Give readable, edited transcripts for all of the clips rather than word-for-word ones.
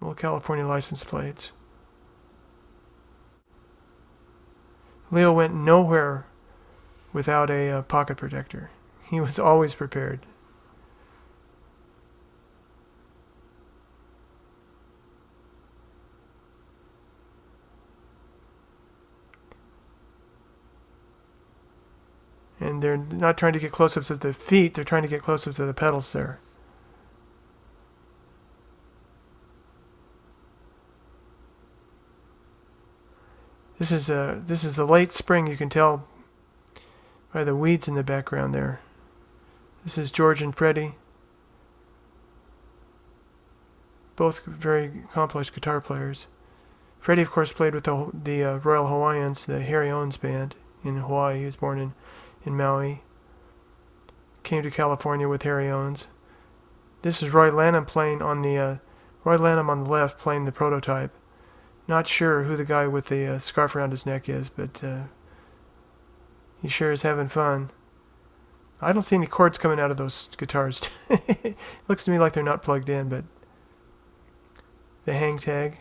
Well, California license plates. Leo went nowhere without a pocket protector. He was always prepared. And they're not trying to get close up to the feet, they're trying to get close up to the pedals there. This is a late spring, you can tell by the weeds in the background there. This is George and Freddie. Both very accomplished guitar players. Freddie, of course, played with the Royal Hawaiians, the Harry Owens band in Hawaii. He was born in Maui. Came to California with Harry Owens. This is Roy Lanham playing on the Roy Lanham on the left playing the prototype. Not sure who the guy with the scarf around his neck is, but he sure is having fun. I don't see any cords coming out of those guitars. Looks to me like they're not plugged in, but the hang tag.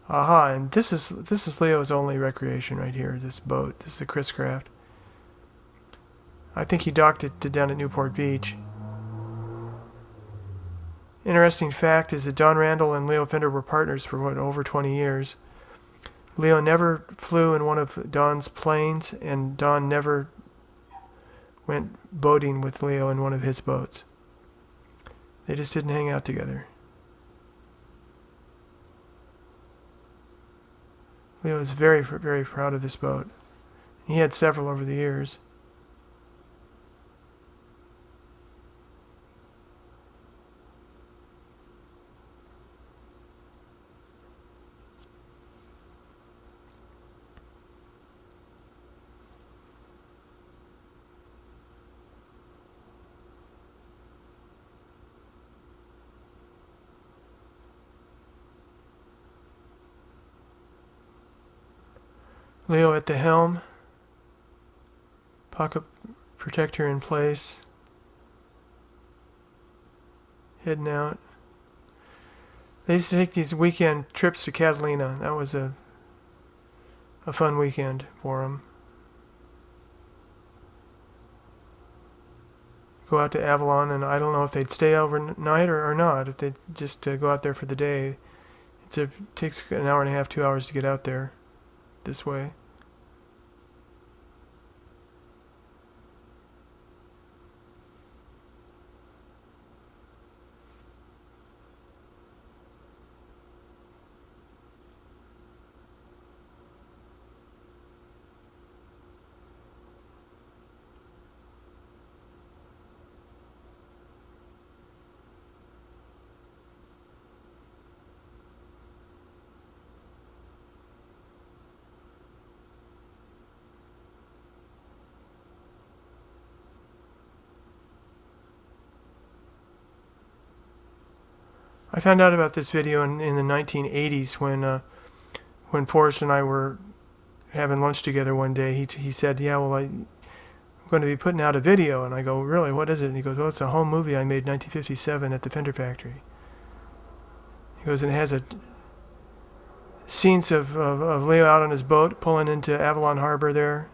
Aha, and this is Leo's only recreation right here, this boat. This is a Chris Craft. I think he docked it down at Newport Beach. Interesting fact is that Don Randall and Leo Fender were partners for over 20 years. Leo never flew in one of Don's planes, and Don never went boating with Leo in one of his boats. They just didn't hang out together. Leo was very, very proud of this boat. He had several over the years. Leo at the helm. Pocket protector in place. Heading out. They used to take these weekend trips to Catalina. That was a fun weekend for them. Go out to Avalon, and I don't know if they'd stay overnight or not, if they'd just go out there for the day. It takes an hour and a half, 2 hours to get out there this way. I found out about this video in the 1980s when Forrest and I were having lunch together one day. He said, "Yeah, well, I'm going to be putting out a video," and I go, "Really? What is it?" And he goes, "Well, it's a home movie I made in 1957 at the Fender factory." He goes, and it has scenes of Leo out on his boat pulling into Avalon Harbor there,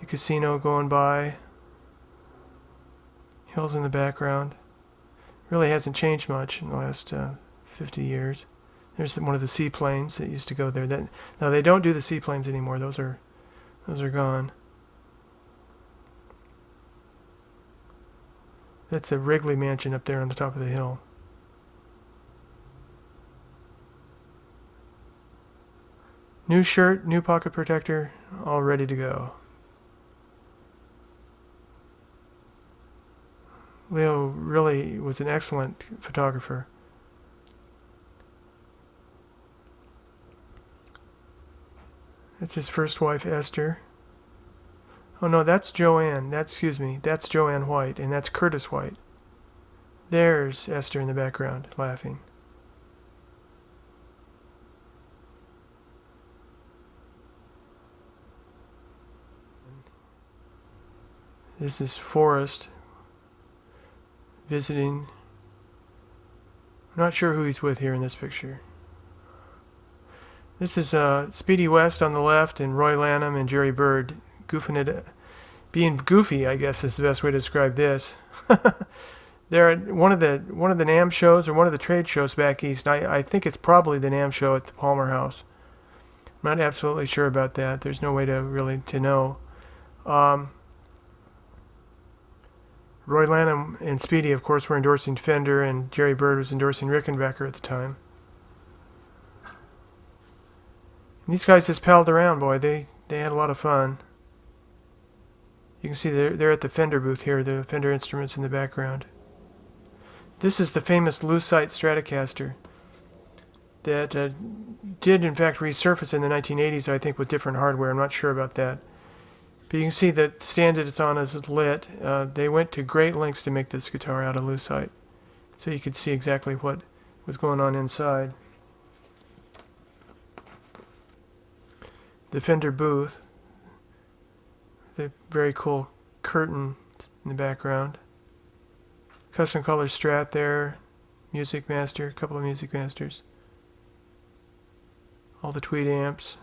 the casino going by, hills in the background. Really hasn't changed much in the last 50 years. There's one of the seaplanes that used to go there. Now they don't do the seaplanes anymore. Those are gone. That's a Wrigley mansion up there on the top of the hill. New shirt, new pocket protector, all ready to go. Leo really was an excellent photographer. That's his first wife, Esther. Oh no, that's Joanne. That's Joanne White, and that's Curtis White. There's Esther in the background, laughing. This is Forrest. visiting. I'm not sure who he's with here in this picture. This is Speedy West on the left, and Roy Lanham and Jerry Byrd goofing it, being goofy, I guess is the best way to describe this. They're at one of the NAMM shows, or one of the trade shows back east. I think it's probably the NAMM show at the Palmer House. I'm not absolutely sure about that. There's no way to really to know. Roy Lanham and Speedy, of course, were endorsing Fender, and Jerry Byrd was endorsing Rickenbacker at the time. And these guys just palled around, boy. They had a lot of fun. You can see they're at the Fender booth here, the Fender instruments in the background. This is the famous Lucite Stratocaster that did, in fact, resurface in the 1980s, I think, with different hardware. I'm not sure about that. But you can see that the stand that it's on is lit. They went to great lengths to make this guitar out of Lucite, so you could see exactly what was going on inside. The Fender booth, the very cool curtain in the background. Custom color Strat there, Music Master, a couple of Music Masters. All the Tweed amps.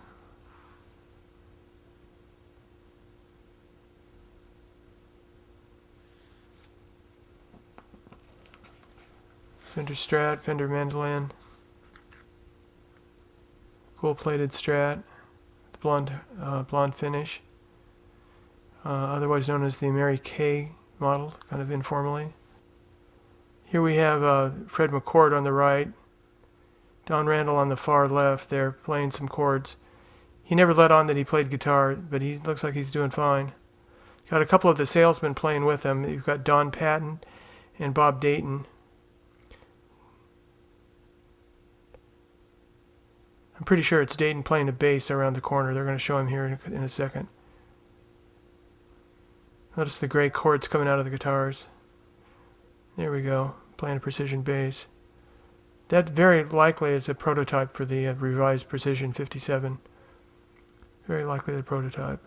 Fender Strat, Fender Mandolin. Gold-plated Strat, with blonde finish. Otherwise known as the Mary Kay model, kind of informally. Here we have Fred McCord on the right, Don Randall on the far left there playing some chords. He never let on that he played guitar, but he looks like he's doing fine. Got a couple of the salesmen playing with him. You've got Don Patton and Bob Dayton. I'm pretty sure it's Dayton playing the bass around the corner. They're going to show him here in a second. Notice the gray chords coming out of the guitars. There we go, playing a precision bass. That very likely is a prototype for the revised Precision 57. Very likely the prototype.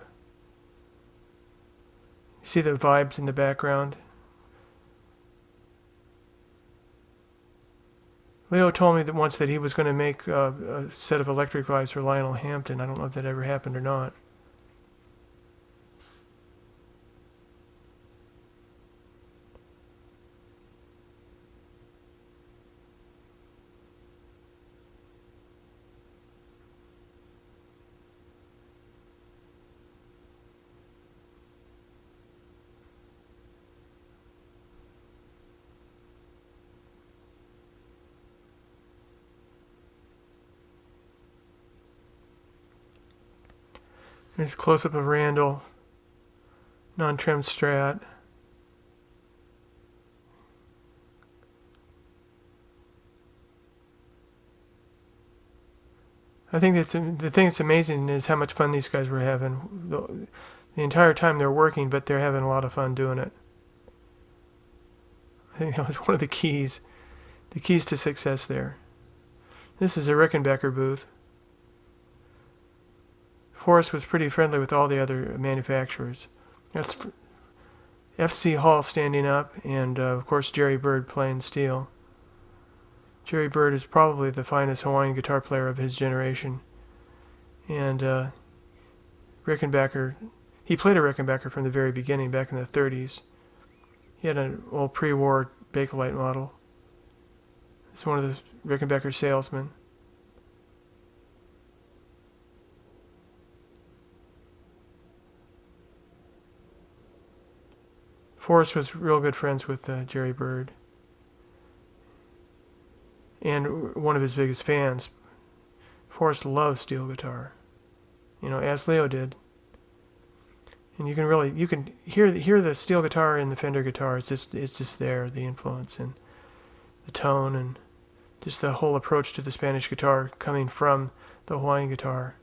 You see the vibes in the background? Leo told me that once that he was going to make a set of electric vibes for Lionel Hampton. I don't know if that ever happened or not. There's a close-up of Randall, non-trimmed Strat. I think that's the thing that's amazing is how much fun these guys were having. The entire time they're working, but they're having a lot of fun doing it. I think that was one of the keys to success there. This is a Rickenbacker booth. Forrest was pretty friendly with all the other manufacturers. That's FC Hall standing up, and of course Jerry Byrd playing steel. Jerry Byrd is probably the finest Hawaiian guitar player of his generation. And Rickenbacker, he played a Rickenbacker from the very beginning, back in the 30s. He had an old pre-war Bakelite model. He's one of the Rickenbacker salesmen. Forrest was real good friends with Jerry Byrd, and one of his biggest fans. Forrest loves steel guitar, as Leo did. And you can hear the steel guitar in the Fender guitar. It's just there, the influence and the tone and just the whole approach to the Spanish guitar coming from the Hawaiian guitar.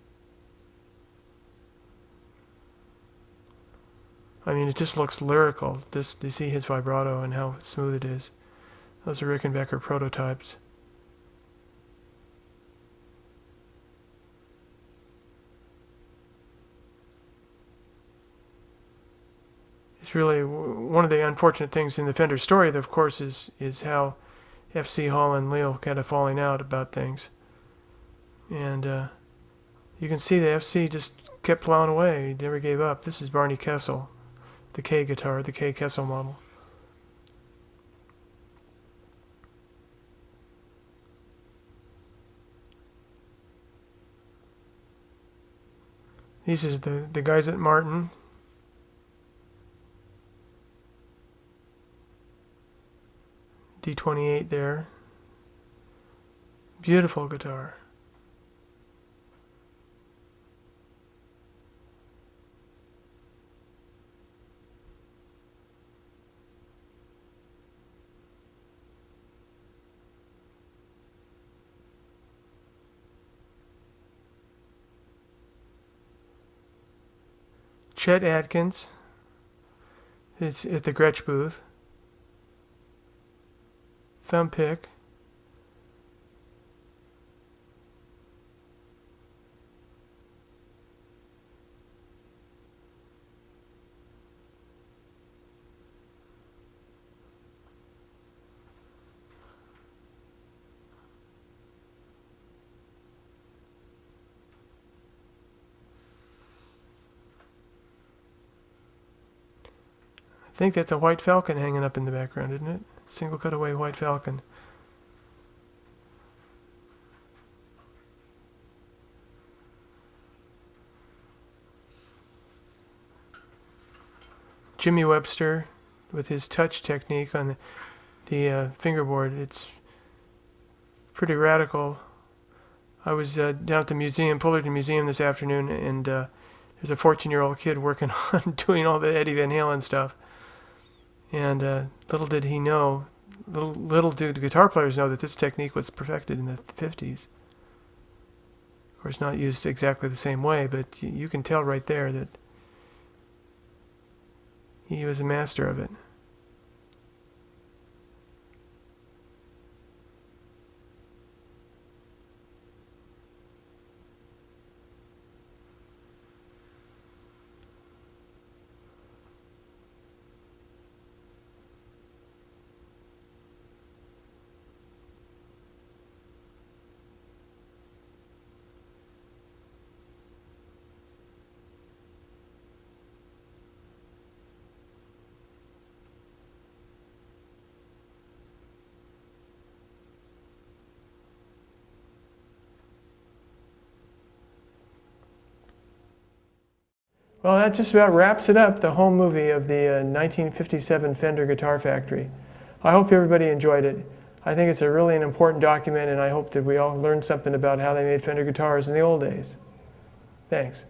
I mean, it just looks lyrical. You see his vibrato and how smooth it is. Those are Rickenbacker prototypes. It's really one of the unfortunate things in the Fender story, of course, is how F.C. Hall and Leo kind of falling out about things. And you can see the F.C. just kept plowing away. He never gave up. This is Barney Kessel, the K guitar, the K Kessel model. These are the guys at Martin. D28 there. Beautiful guitar. Chet Atkins. It's at the Gretsch booth. Thumb pick. I think that's a white falcon hanging up in the background, isn't it? Single cutaway white falcon. Jimmy Webster with his touch technique on the fingerboard. It's pretty radical. I was down at the museum, Fullerton Museum this afternoon, and there's a 14-year-old kid working on doing all the Eddie Van Halen stuff. And little did he know, little did guitar players know that this technique was perfected in the 50s. Of course, not used exactly the same way, but you can tell right there that he was a master of it. Well, that just about wraps it up, the home movie of the 1957 Fender Guitar Factory. I hope everybody enjoyed it. I think it's a really an important document, and I hope that we all learned something about how they made Fender guitars in the old days. Thanks.